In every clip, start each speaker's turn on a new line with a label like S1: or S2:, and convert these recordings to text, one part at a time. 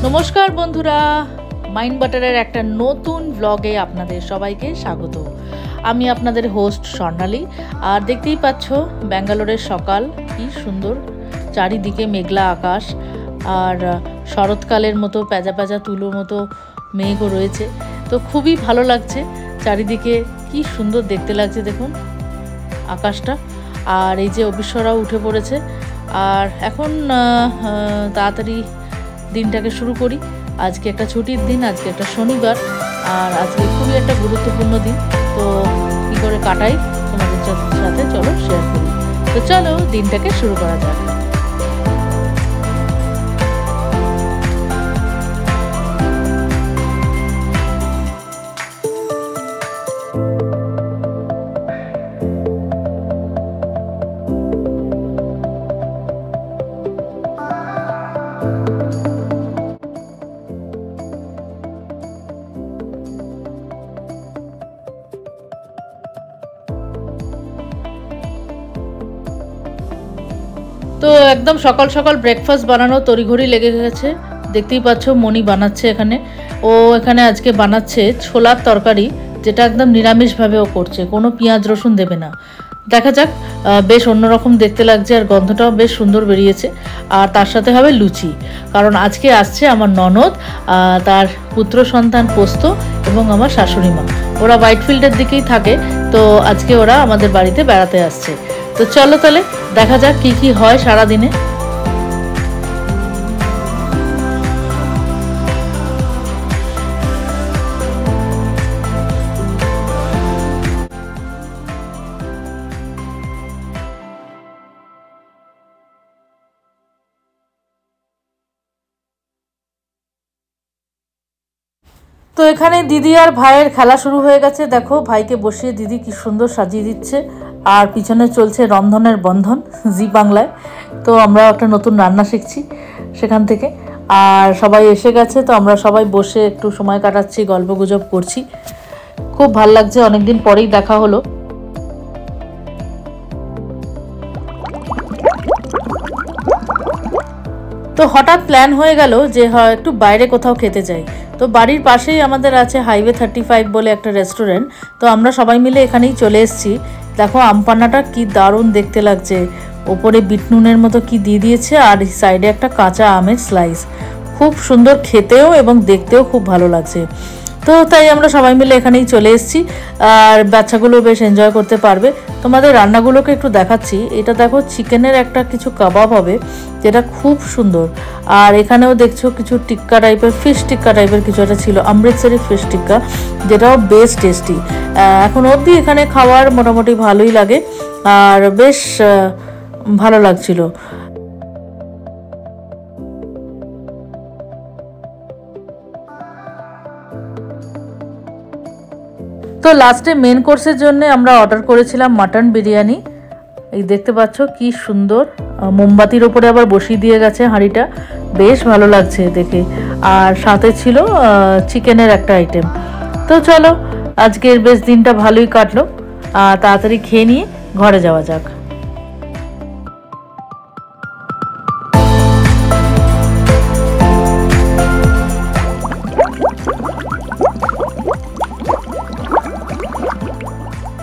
S1: নমস্কার বন্ধুরা, মাইন্ড বাটারের একটা নতুন ব্লগে আপনাদের সবাইকে স্বাগত। আমি আপনাদের হোস্ট স্বর্ণালী। আর দেখতেই পাচ্ছ ব্যাঙ্গালোরের সকাল কি সুন্দর, চারিদিকে মেঘলা আকাশ আর শরৎকালের মতো প্যাজা প্যাজা তুলোর মতো মেঘও রয়েছে। তো খুবই ভালো লাগছে, চারিদিকে কি সুন্দর দেখতে লাগছে দেখুন আকাশটা। আর এই যে অবিশ্বরাও উঠে পড়েছে। আর এখন তাড়াতাড়ি দিনটাকে শুরু করি। আজকে একটা ছুটির দিন, আজকে একটা শনিবার, আর আজকে খুবই একটা গুরুত্বপূর্ণ দিন। তো কী করে কাটাই তোমাদের সাথে চলো শেয়ার করি। তো চলো দিনটাকে শুরু করা যাক। তো একদম সকাল সকাল ব্রেকফাস্ট বানানো তড়িঘড়ি লেগে গেছে। দেখতেই পাচ্ছ মনি বানাচ্ছে এখানে। ও এখানে আজকে বানাচ্ছে ছোলার তরকারি, যেটা একদম নিরামিষভাবে ও করছে, কোনো পেঁয়াজ রসুন দেবে না। দেখা যাক, বেশ অন্যরকম দেখতে লাগছে আর গন্ধটাও বেশ সুন্দর বেরিয়েছে। আর তার সাথে হবে লুচি, কারণ আজকে আসছে আমার ননদ, তার পুত্র সন্তান পোস্ত এবং আমার শাশুড়ি মা। ওরা হোয়াইটফিল্ডের দিকেই থাকে, তো আজকে ওরা আমাদের বাড়িতে বেড়াতে আসছে। তো চলো তাহলে দেখা যাক কি কি হয় সারাদিনে। তো এখানে দিদি আর ভাইয়ের খেলা শুরু হয়ে গেছে। দেখো ভাইকে বসিয়ে দিদি কি সুন্দর সাজিয়ে দিচ্ছে, আর পিছনে চলছে রন্ধনের বন্ধন জি বাংলায়। তো আমরা একটা নতুন রান্না শিখছি সেখান থেকে। আর সবাই এসে গেছে, তো আমরা সবাই বসে একটু সময় কাটাচ্ছি, গল্পগুজব করছি। খুব ভাল লাগছে, অনেকদিন পরেই দেখা হলো। তো হঠাৎ প্ল্যান হয়ে গেল যে একটু বাইরে কোথাও খেতে যাই। তো বাড়ির পাশেই আমাদের আছে হাইওয়ে 35 বলে একটা রেস্টুরেন্ট। তো আমরা সবাই মিলে এখানেই চলে এসেছি। দেখো আমপান্নাটা কি দারুণ দেখতে লাগছে, ওপরে বিট নুনের মতো কি দিয়ে দিয়েছে, আর সাইডে একটা কাঁচা আমের স্লাইস। খুব সুন্দর খেতেও এবং দেখতেও খুব ভালো লাগছে। তো তাই আমরা সবাই মিলে এখানেই চলে এসেছি, আর বাচ্চাগুলো বেশ এনজয় করতে পারবে। তোমাদের রান্নাগুলোকে একটু দেখাচ্ছি। এটা দেখো চিকেনের একটা কিছু কাবাব হবে, যেটা খুব সুন্দর। আর এখানেও দেখছো কিছু টিক্কা টাইপের, ফিশ টিক্কা টাইপের কিছু একটা ছিল, অমৃতসরি ফিশ টিক্কা, যেটাও বেশ টেস্টি। এখন অবধি এখানে খাবার মোটামুটি ভালোই লাগে, আর বেশ ভালো লাগছিল। তো লাস্টে মেন কোর্সের জন্য আমরা অর্ডার করেছিলাম মাটন বিরিয়ানি। এই দেখতে পাচ্ছ কি সুন্দর, মোমবাতির ওপরে আবার বসিয়ে দিয়ে গেছে হাঁড়িটা, বেশ ভালো লাগছে দেখে। আর সাথে ছিল চিকেনের একটা আইটেম। তো চলো আজকের বেশ দিনটা ভালোই কাটলো, তাড়াতাড়ি খেয়ে নিয়ে ঘরে যাওয়া যাক।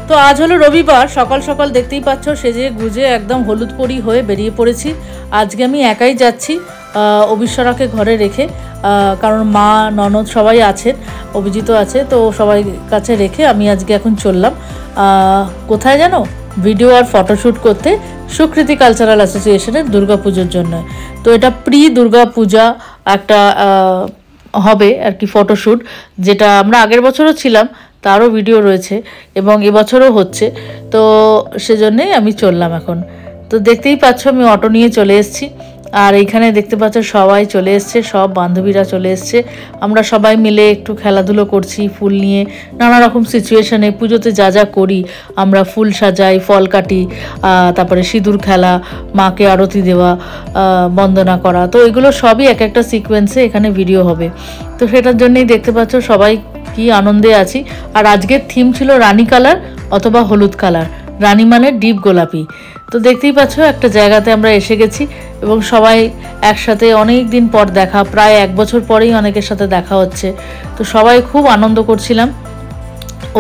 S1: তো আজ হলো রবিবার, সকাল সকাল দেখতেই পাচ্ছ সেজে গুজে একদম হলুদ পরি হয়ে বেরিয়ে পড়েছি। আজকে আমি একাই যাচ্ছি অবিশ্বরাকে ঘরে রেখে, কারণ মা ননদ সবাই আছেন, অভিজিৎ আছে, তো সবাই কাছে রেখে আমি আজকে এখন চললাম কোথায় জানো, ভিডিও আর ফটোশ্যুট করতে সুকৃতি কালচারাল অ্যাসোসিয়েশনের দুর্গাপুজোর জন্য। তো এটা প্রি দুর্গা পূজা একটা হবে আর কি ফটোশ্যুট, যেটা আমরা আগের বছরও ছিলাম, তারও ভিডিও রয়েছে এবং এবছরও হচ্ছে। তো সেজন্যই আমি চললাম এখন। তো দেখতেই পাচ্ছ আমি অটো নিয়ে চলে এসেছি, আর এইখানে দেখতে পাচ্ছ সবাই চলে এসছে, সব বান্ধবীরা চলে এসছে। আমরা সবাই মিলে একটু খেলাধুলো করছি ফুল নিয়ে, নানা রকম সিচুয়েশনে। পুজোতে যা যা করি আমরা, ফুল সাজাই, ফল কাটি, তারপরে সিঁদুর খেলা, মাকে আরতি দেওয়া, বন্দনা করা, তো এগুলো সবই এক একটা সিকোয়েন্সে এখানে ভিডিও হবে। তো সেটার জন্যই দেখতে পাচ্ছ সবাই কি আনন্দে আছি। আর আজকের থিম ছিল রানী কালার অথবা হলুদ কালার। রানী মানে ডিপ গোলাপি। তো দেখতেই পাচ্ছ একটা জায়গাতে আমরা এসে গেছি এবং সবাই একসাথে অনেক দিন পর দেখা, প্রায় 1 বছর পরেই অনেকের সাথে দেখা হচ্ছে। তো সবাই খুব আনন্দ করছিলাম।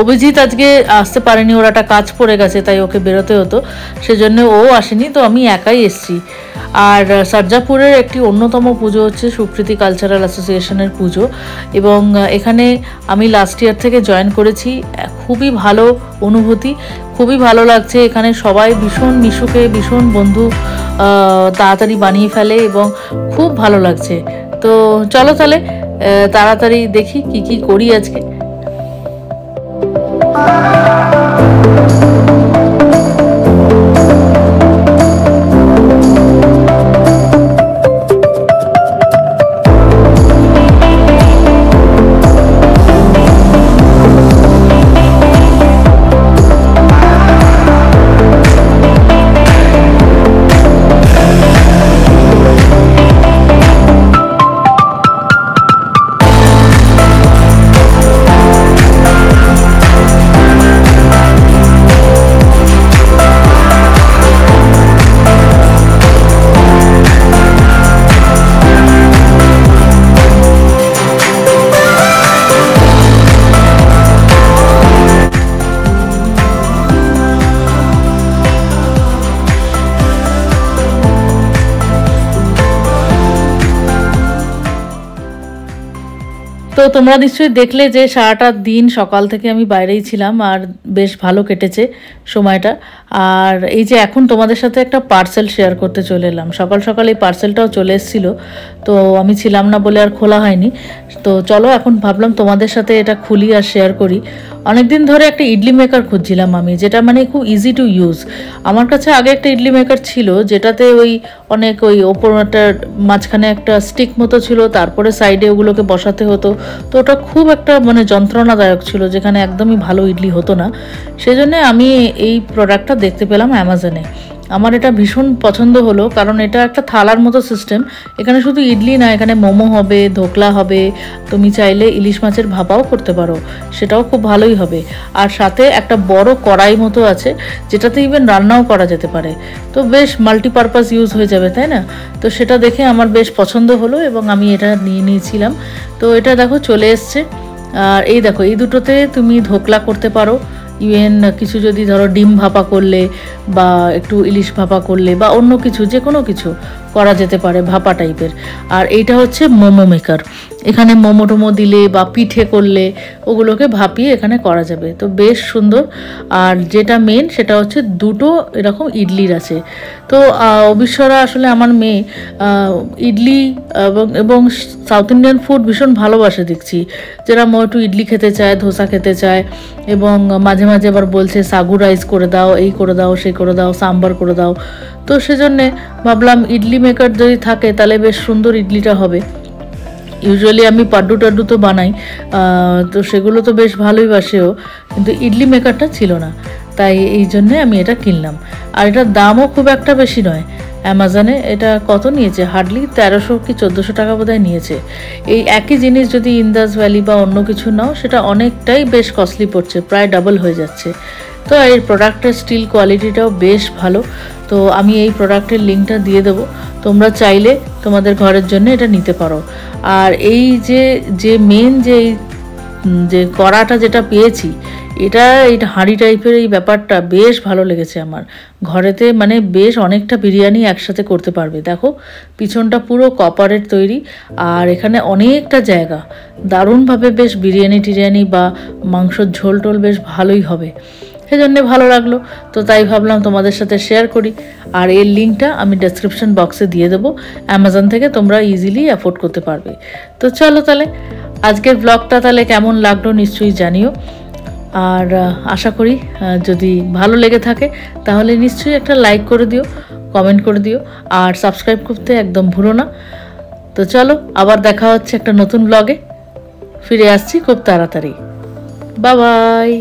S1: অভিজিৎ আজকে আসতে পারেনি, ওর একটা কাজ পড়ে গেছে, তাই ওকে বেরোতে হতো, সেজন্য ও আসেনি, তো আমি একাই এসেছি। আর সারজাপুরের একটি অন্যতম পুজো হচ্ছে সুকৃতি কালচারাল অ্যাসোসিয়েশনের পুজো, এবং এখানে আমি লাস্ট ইয়ার থেকে জয়েন করেছি। খুবই ভালো অনুভূতি, খুবই ভালো লাগছে। এখানে সবাই ভীষণ মিশুকে, ভীষণ বন্ধু, তাড়াতাড়ি বানিয়ে ফেলে এবং খুব ভালো লাগছে। তো চলো তাহলে তাড়াতাড়ি দেখি কি কি করি আজকে। তো তোমরা নিশ্চয়ই দেখলে যে সারাটা দিন সকাল থেকে আমি বাইরেই ছিলাম আর বেশ ভালো কেটেছে সময়টা। আর এই যে এখন তোমাদের সাথে একটা পার্সেল শেয়ার করতে চলে এলাম। সকাল সকাল এই পার্সেলটাও চলে এসেছিলো, তো আমি ছিলাম না বলে আর খোলা হয়নি। তো চলো এখন ভাবলাম তোমাদের সাথে এটা খুলি আর শেয়ার করি। অনেকদিন ধরে একটা ইডলি মেকার খুঁজছিলাম আমি, যেটা মানে খুব ইজি টু ইউজ। আমার কাছে আগে একটা ইডলি মেকার ছিল, যেটাতে ওই অনেক ওই ওপর একটা মাঝখানে একটা স্টিক মতো ছিল, তারপরে সাইডে ওগুলোকে বসাতে হতো। তো ওটা খুব একটা মানে যন্ত্রণাদায়ক ছিল, যেখানে একদমই ভালো ইডলি হতো না। সেজন্য আমি এই প্রোডাক্টটা দেখতে পেলাম অ্যামাজনে। আমার এটা ভীষণ পছন্দ হলো, কারণ এটা একটা থালার মতো সিস্টেম। এখানে শুধু ইডলি না, এখানে মোমো হবে, ধোকলা হবে, তুমি চাইলে ইলিশ মাছের ভাপাও করতে পারো, সেটাও খুব ভালোই হবে। আর সাথে একটা বড় কড়াই মতো আছে, যেটাতে ইভেন রান্নাও করা যেতে পারে। তো বেশ মাল্টিপারপাস ইউজ হয়ে যাবে, তাই না? তো সেটা দেখে আমার বেশ পছন্দ হলো এবং আমি এটা নিয়ে নিয়েছিলাম। তো এটা দেখো চলে এসছে। আর এই দেখো, এই দুটোতে তুমি ধোকলা করতে পারো, ইভেন কিছু যদি ধরো ডিম ভাপা করলে বা একটু ইলিশ ভাপা করলে বা অন্য কিছু, যে কোনো কিছু করা যেতে পারে ভাপা টাইপের। আর এইটা হচ্ছে মোমো মেকার, এখানে মোমো টোমো দিলে বা পিঠে করলে ওগুলোকে ভাপিয়ে এখানে করা যাবে। তো বেশ সুন্দর। আর যেটা মেন সেটা হচ্ছে দুটো এরকম ইডলির আছে। তো অবিশ্বরা আসলে আমার মেয়ে ইডলি এবং সাউথ ইন্ডিয়ান ফুড ভীষণ ভালোবাসে দেখছি। যারা একটু ইডলি খেতে চায়, ধোসা খেতে চায়, এবং মাঝে মাঝে আবার বলছে সাগু রাইস করে দাও, এই করে দাও, সেই করে দাও, সাম্বার করে দাও। তো সেজন্যে ভাবলাম ইডলি মেকার যদি থাকে তাহলে বেশ সুন্দর ইডলিটা হবে। ইউজুয়ালি আমি পাড্ডু টাড্ডু তো বানাই, তো সেগুলো তো বেশ ভালোই বাসেও, কিন্তু ইডলি মেকারটা ছিল না, তাই এই জন্যে আমি এটা কিনলাম। আর এটার দামও খুব একটা বেশি নয়। অ্যামাজনে এটা কত নিয়েছে, হার্ডলি 1300 কি 1400 টাকা বোধহয় নিয়েছে। এই একই জিনিস যদি ইন্দাস ভ্যালি বা অন্য কিছু নাও, সেটা অনেকটাই বেশ কস্টলি পড়ছে, প্রায় ডাবল হয়ে যাচ্ছে। তো এই প্রোডাক্টের স্টিল কোয়ালিটিটাও বেশ ভালো। তো আমি এই প্রোডাক্টের লিঙ্কটা দিয়ে দেবো, তোমরা চাইলে তোমাদের ঘরের জন্য এটা নিতে পারো। আর এই যে মেন যে কড়াটা যেটা পেয়েছি, এটা হাঁড়ি টাইপের এই ব্যাপারটা বেশ ভালো লেগেছে আমার। ঘরেতে মানে বেশ অনেকটা বিরিয়ানি একসাথে করতে পারবে। দেখো পিছনটা পুরো কপারের তৈরি, আর এখানে অনেকটা জায়গা, দারুণভাবে বেশ বিরিয়ানি টিরিয়ানি বা মাংসর ঝোল টোল বেশ ভালোই হবে। সেজন্য ভালো লাগলো, তো তাই ভাবলাম তোমাদের সাথে শেয়ার করি। আর এর লিঙ্কটা আমি ডেসক্রিপশন বক্সে দিয়ে দেবো। অ্যামাজন থেকে তোমরা ইজিলি অ্যাফোর্ড করতে পারবে। তো চলো তাহলে আজকের ব্লগটা তাহলে কেমন লাগলো নিশ্চয়ই জানিও। আর আশা করি যদি ভালো লেগে থাকে তাহলে নিশ্চয়ই একটা লাইক করে দিও, কমেন্ট করে দিও, আর সাবস্ক্রাইব করতে একদম ভুলো না। তো চলো আবার দেখা হচ্ছে একটা নতুন ব্লগে, ফিরে আসছি খুব তাড়াতাড়ি। Bye bye.